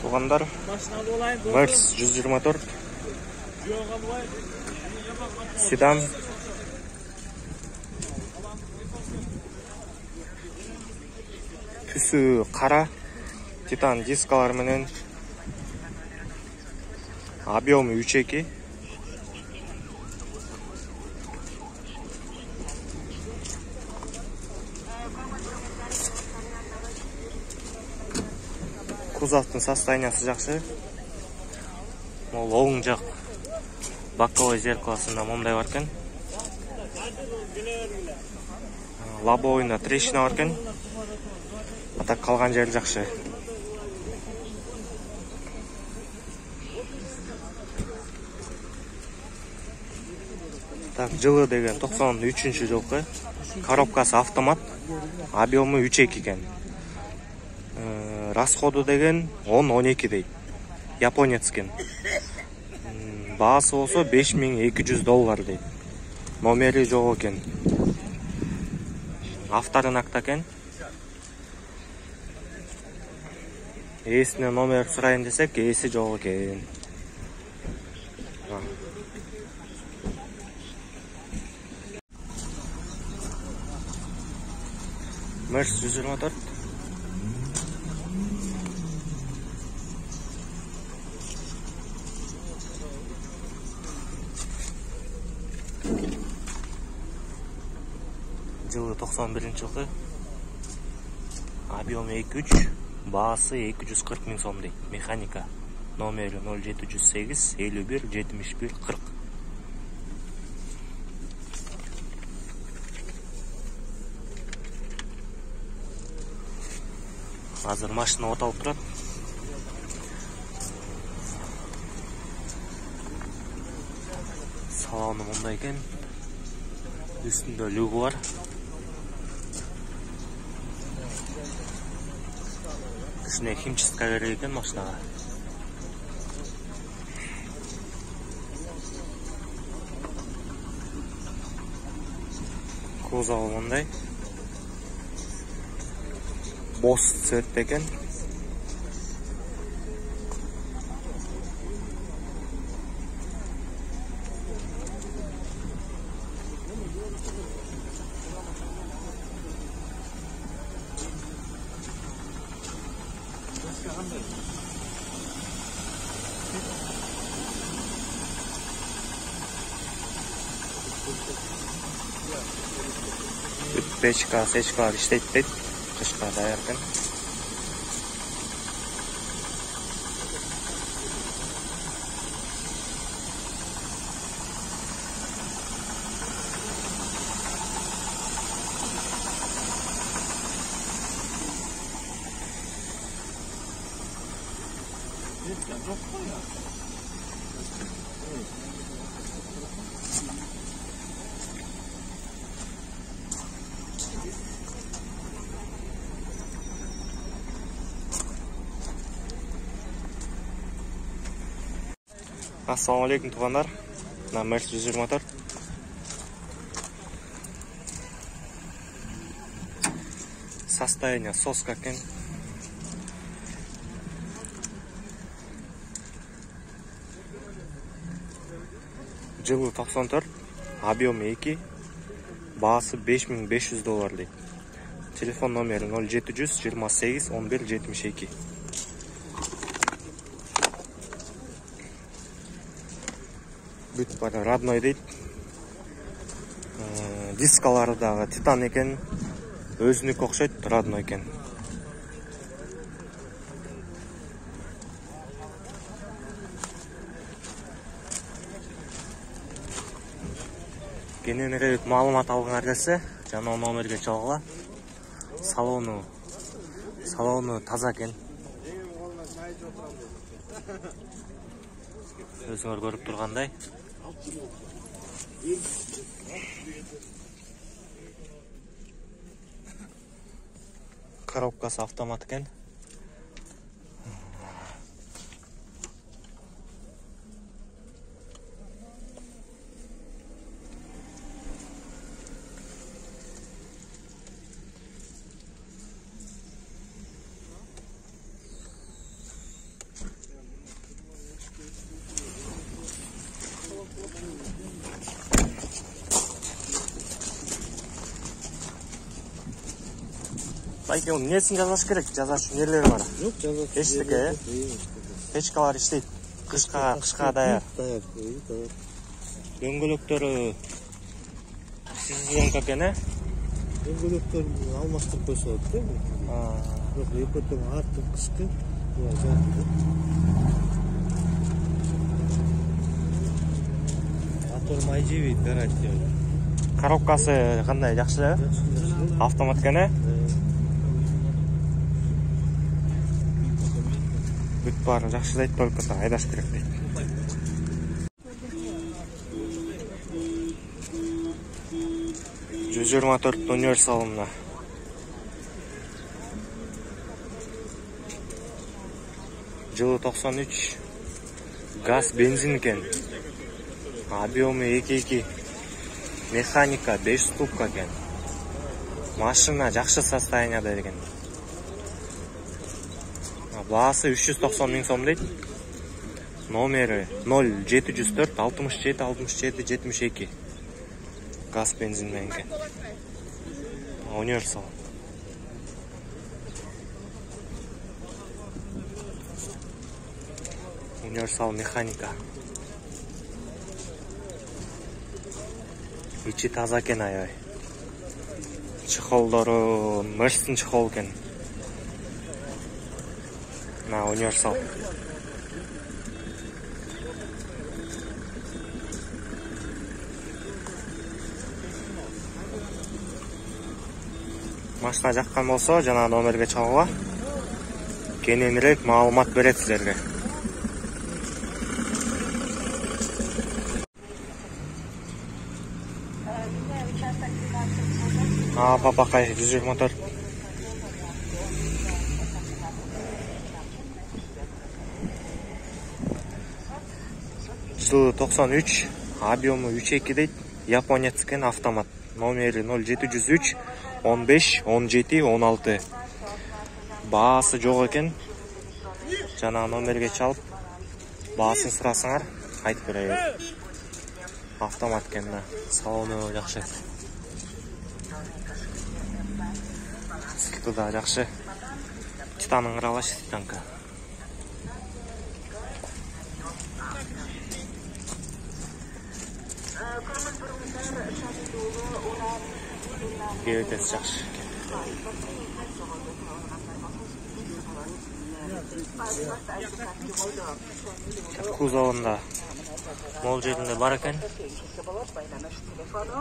Туғандар Мерс 124 седан түсі қара титан дискалар менен объемы 3.2 кузовтың состояниясы жақсы. Ол оң жақ боковой зеркаласында мындай бар екен. Лобовойында трещина бар екен. Атак қалған жері жақсы. Так, жылы деген 93-ші жылғы. Коробкасы автомат. Объемы 3.2 екен. Расходу деген 10-12 дейді. Японец екен. Бағасы болса $5200 дейді. Номері жоқ екен. Авторынақта екен. Есіне номер сұрайын десек, есі жоқ екен. Мерс 124 жылы 91 жылғы. Объемы 2.3, бағасы 240 000 сом дейді. Механика. Номері 0708 51 71 40. Азыр машина оталып тұрады. Салоны мұндай екен. Үстінде люгі бар. Ішіне химчистка керек екен машинаға. Кузовы мұндай. Бос цвет екен. Печка, сечкалар иштейт дейт. Кышка даяр экен. Ассаламу алейкум, туғандар. Мерс 124. Состояние соска екен. Жылы 94, объемы 2, бағасы $5500 дейді. Телефон номері 0700 28 11 72. Бүт бары родной дейді. Дискалары дағы титан екен. Өзінікі оқшайды, родной екен. Кененірек малымат алғыңар келсе, жаңа номерге чалғыла. Салоны таза екен. Өзіңір көріп тұрғандай. Коробкасы автомат екен. Байке, onun несін жазаш керек? Жазаш үшін нелері бар? Жоқ, жазаш. Пештікі, печкалар іштейді. Қышқа даяр. Дөңгөлөктөрү сезонка экен, Дөңгөлөктөр алмаштырып койсо болот да. Бирок экөөтөн арты кышкы, жазды. Мотор май жебейт, гарантия. Коробкасы кандай, жакшы? Автомат экен, Бүт баары жакшы дейт, только айдаш керек дейт. $124 универсалымна. Жылы 93. Газ, бензин экен. Объемы 2.2. Механика 5 ступка экен. Машина жакшы состоянияда экен. Баасы 390 000 сом дейт. Номери 0704 67 67 72. Газ, бензин менен экен. Универсал. Универсал механика. Ичи таза экен, аябай. Чехолдору Мерстин чехол экен. На универсал. Машина жаккан болсо, жана номерге чалгыла. Кененирээк маалымат берет силерге. Папакай 124. Жылы 93, объемы 3.2 дейт. Японец экен, автомат. Номери 0703 15 17 16. Баасы жок экен. Жана номерге чалып, баасын сурасаңар, айтып берет. Автомат экен, салону жакшы. Скиты да жакшы. Титанын ыралаш титанка. Ötesi жакшы. Кузовунда мол жеринде бар экен.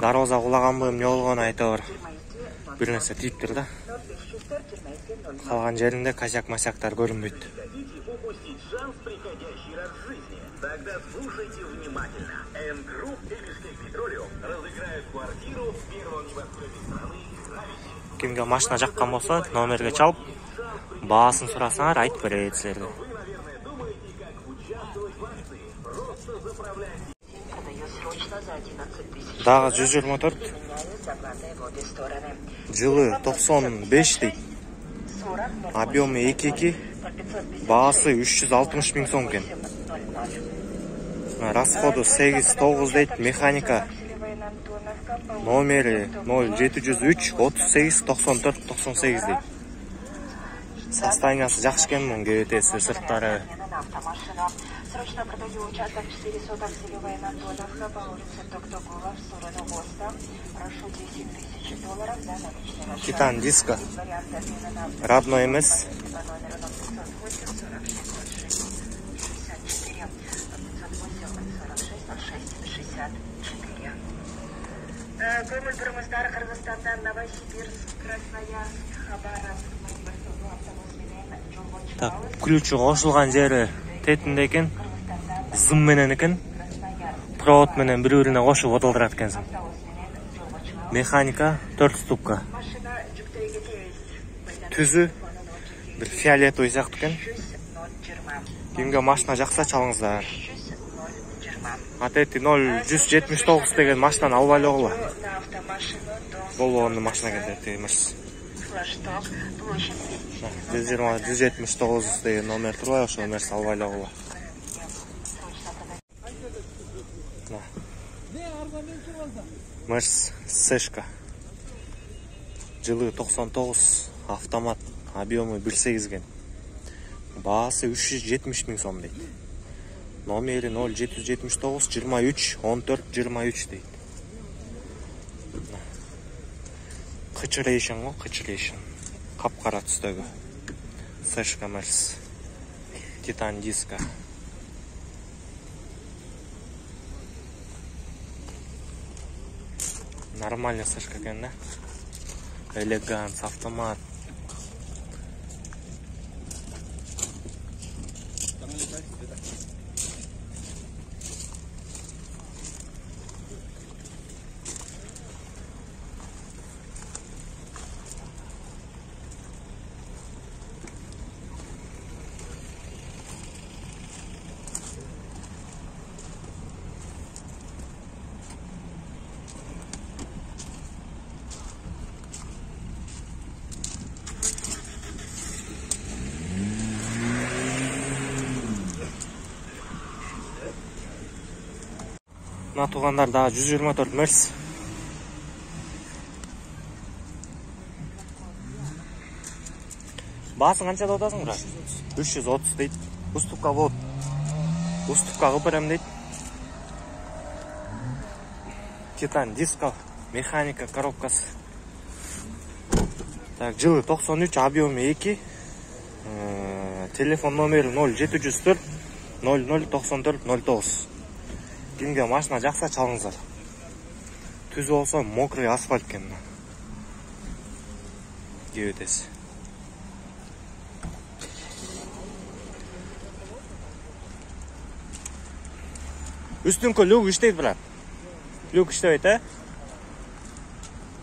Дароза кулаганбы, эмне болгонун айта бер. Бир нерсе тийиптир да. Калган жеринде косяк-масяктар көрүнбөйт. Тогда слушайте внимательно. N-Group и Бишкек Petroleum разыграют квартиру в первом небоскребе страны. Кимге машина жаккан болсо, номерге чалып, баасын сурасаңар, айтып берет силерге. Вы, наверное, думаете, как участвовать в акции. Просто заправляйте. Дагы 124. Жылы 95 дейт. Объемы 2.2. Баасы 360 000 сом экен. Расходу 8-9 дейт. Механика. Номери 0703 38 94 98 дейт. Состояниясы жакшы экен, мунун ГТС сырттары. Срочно продаю участок 4 соток в селе Военантоновка по улице Токтогула в сторону ГОСТа. Прошу $10 000 за наличный расчет. Титан диско. Родной МС. Көңіл Кыргызстандан Новосибирск, Красноярск, Хабаровск, Так, ключу кошулган жери тетинде экен. Зым менен экен. Провод менен бири-бирине кошуп отолдурат экенсиң. Механика 4 ступка. Түзү бир фиолетовый сыяктуу экен. Кимге машина жакса чалыңыздар. Атети 0179 деген машинаны албай эле. Болгону машина кетет эмес. 120-179 деген номер турбай, ошо номер албай эле. Мерс Сэшка. Жылы 99, Автомат. Объемы 1.8 ген. Баасы 370 000 сом дейді. Номері 0779 23 14 23 дейді. Қычырейшін ғой, қычырейшін. Қап-қара түстегі. Сэшка Мэлс. Титан диска. Нормальный сэшка екен, да? Элеганс, автомат. Мына туғандар дағы 124 Мерс. Басын қаншада отасың бұра? 330 дейді. Уступқа болып. Уступқа қыпырым дейді. Титан диска, механика, коробкасы. Так, жылы 93, объемы 2. Телефон номері 0704 0094 09. Кімге машина жақса чалыңыздар. Түзі болса мокрый асфальт кен. Деп өтесі. Үстіңкі люк іштейді бірақ. Люк іштейді,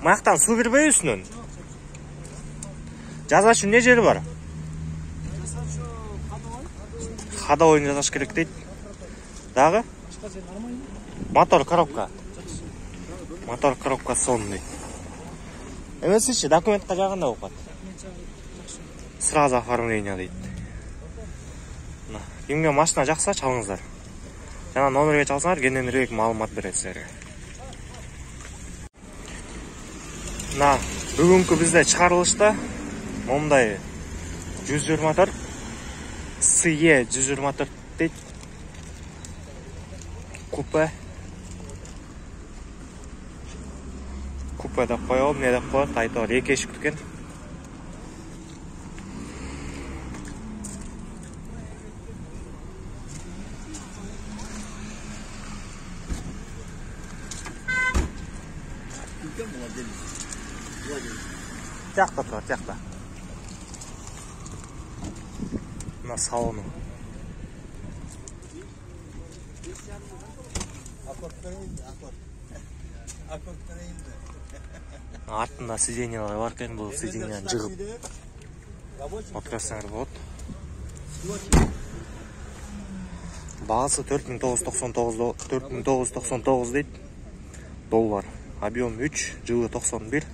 Маяқтан су кірбей үстінен. Жазашы не жері бар? Хада ойын жазаш керек дейді. Дағы? Мотор коробка. Мотор коробка сонный. Емесінші, документқа жағында оқат. Сразу оформление дейді. Кімге машина жақса чалыңыздар. Жана номерге чалсаңар, кененірек маалымат береді сіздерге. Бүгінгі бізде шығарылышта ондай 124 SE 124 дейді. Купе деп қойып, не деп қойып, айтуар 2 ешік түкен. Тяқта тұрар, тяқта. Мына салоны. Артында сиденьялар бар екен, бұл сиденьяны жығып отырасыңар болады. Бағасы 4999 дейді. Доллар. Объем 3, жылы 91.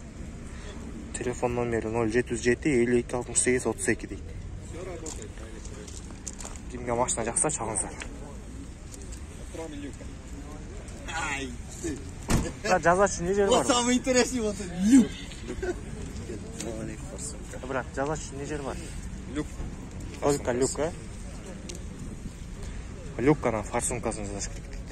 Телефон номері 0707 52 68 32 дейді. Кімге машина жақса чалыңыздар. Жазашы не жер бар? Вот самый интересный вот люк. Брат, жазашы не жер бар? Люк. Только люк, а? Люккана форсункасын жазаш керек дейді.